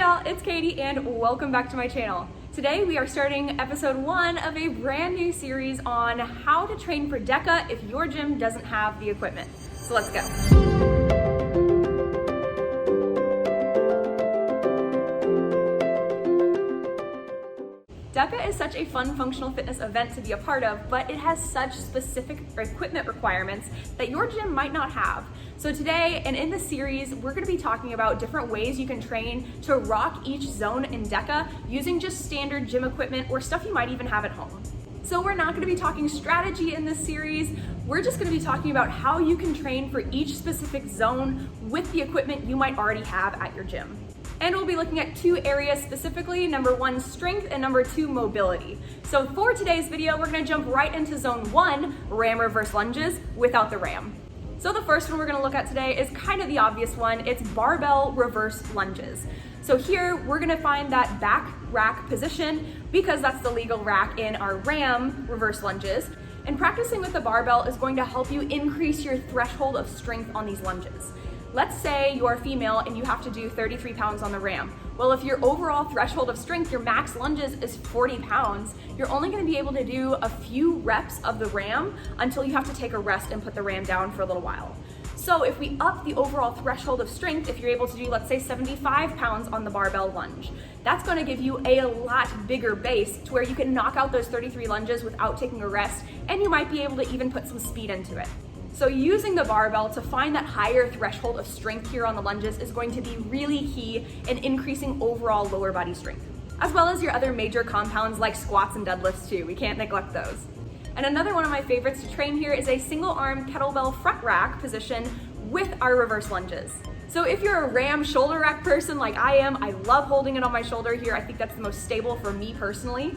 y'all, it's Katie and welcome back to my channel. Today we are starting episode 1 of a brand new series on how to train for Deka if your gym doesn't have the equipment. So let's go. Deka is such a fun functional fitness event to be a part of, but it has such specific equipment requirements that your gym might not have. So today, and in this series, we're gonna be talking about different ways you can train to rock each zone in Deka using just standard gym equipment or stuff you might even have at home. So we're not gonna be talking strategy in this series, we're just gonna be talking about how you can train for each specific zone with the equipment you might already have at your gym. And we'll be looking at 2 areas specifically, number 1, strength, and number 2, mobility. So for today's video, we're gonna jump right into zone 1, ram reverse lunges without the ram. So the first one we're gonna look at today is kind of the obvious one. It's barbell reverse lunges. So here, we're gonna find that back rack position because that's the legal rack in our ram reverse lunges. And practicing with the barbell is going to help you increase your threshold of strength on these lunges. Let's say you're a female and you have to do 33 pounds on the ram. Well, if your overall threshold of strength, your max lunges is 40 pounds, you're only gonna be able to do a few reps of the ram until you have to take a rest and put the ram down for a little while. So if we up the overall threshold of strength, if you're able to do, let's say 75 pounds on the barbell lunge, that's gonna give you a lot bigger base to where you can knock out those 33 lunges without taking a rest, and you might be able to even put some speed into it. So using the barbell to find that higher threshold of strength here on the lunges is going to be really key in increasing overall lower body strength, as well as your other major compounds like squats and deadlifts too. We can't neglect those. And another one of my favorites to train here is a single arm kettlebell front rack position with our reverse lunges. So if you're a ram shoulder rack person like I am, I love holding it on my shoulder here. I think that's the most stable for me personally.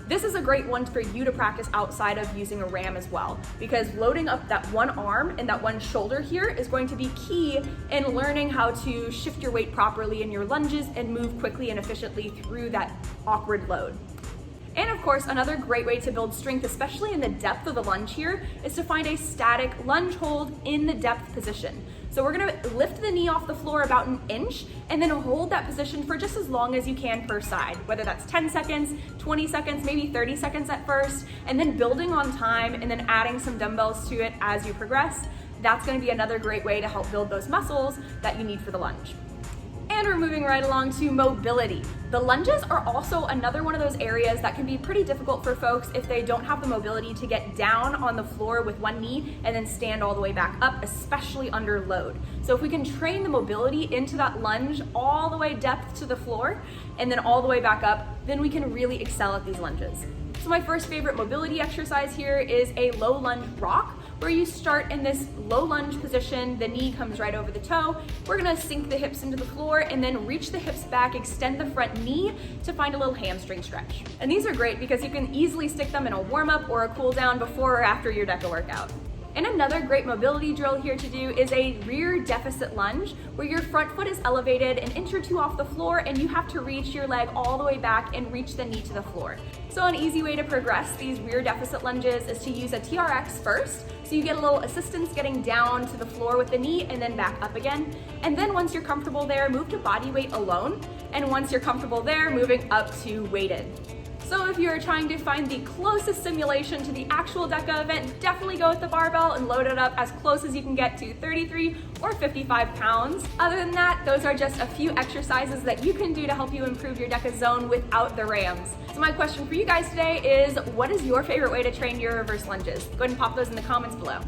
This is a great one for you to practice outside of using a ram as well, because loading up that one arm and that one shoulder here is going to be key in learning how to shift your weight properly in your lunges and move quickly and efficiently through that awkward load. And of course, another great way to build strength, especially in the depth of the lunge here, is to find a static lunge hold in the depth position. So we're gonna lift the knee off the floor about an inch and then hold that position for just as long as you can per side, whether that's 10 seconds, 20 seconds, maybe 30 seconds at first, and then building on time and then adding some dumbbells to it as you progress. That's gonna be another great way to help build those muscles that you need for the lunge. And we're moving right along to mobility. The lunges are also another one of those areas that can be pretty difficult for folks if they don't have the mobility to get down on the floor with one knee and then stand all the way back up, especially under load. So if we can train the mobility into that lunge all the way depth to the floor and then all the way back up, then we can really excel at these lunges. So my first favorite mobility exercise here is a low lunge rock, where you start in this low lunge position, the knee comes right over the toe. We're gonna sink the hips into the floor and then reach the hips back, extend the front knee to find a little hamstring stretch. And these are great because you can easily stick them in a warm up or a cool down before or after your Deka workout. And another great mobility drill here to do is a rear deficit lunge, where your front foot is elevated an inch or 2 off the floor and you have to reach your leg all the way back and reach the knee to the floor. So an easy way to progress these rear deficit lunges is to use a TRX first, so you get a little assistance getting down to the floor with the knee and then back up again. And then once you're comfortable there, move to body weight alone. And once you're comfortable there, moving up to weighted. So if you're trying to find the closest simulation to the actual Deka event, definitely go with the barbell and load it up as close as you can get to 33 or 55 pounds. Other than that, those are just a few exercises that you can do to help you improve your Deka zone without the rams. So my question for you guys today is, what is your favorite way to train your reverse lunges? Go ahead and pop those in the comments below.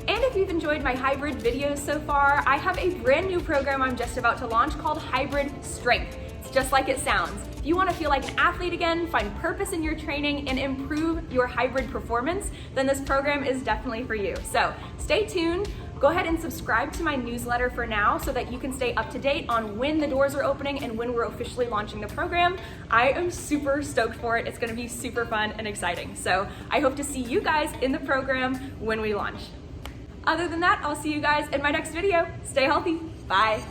And if you've enjoyed my hybrid videos so far, I have a brand new program I'm just about to launch called Hybrid Strength. It's just like it sounds. If you want to feel like an athlete again, find purpose in your training, and improve your hybrid performance, then this program is definitely for you. So stay tuned. Go ahead and subscribe to my newsletter for now so that you can stay up to date on when the doors are opening and when we're officially launching the program. I am super stoked for it. It's going to be super fun and exciting. So I hope to see you guys in the program when we launch. Other than that, I'll see you guys in my next video. Stay healthy. Bye.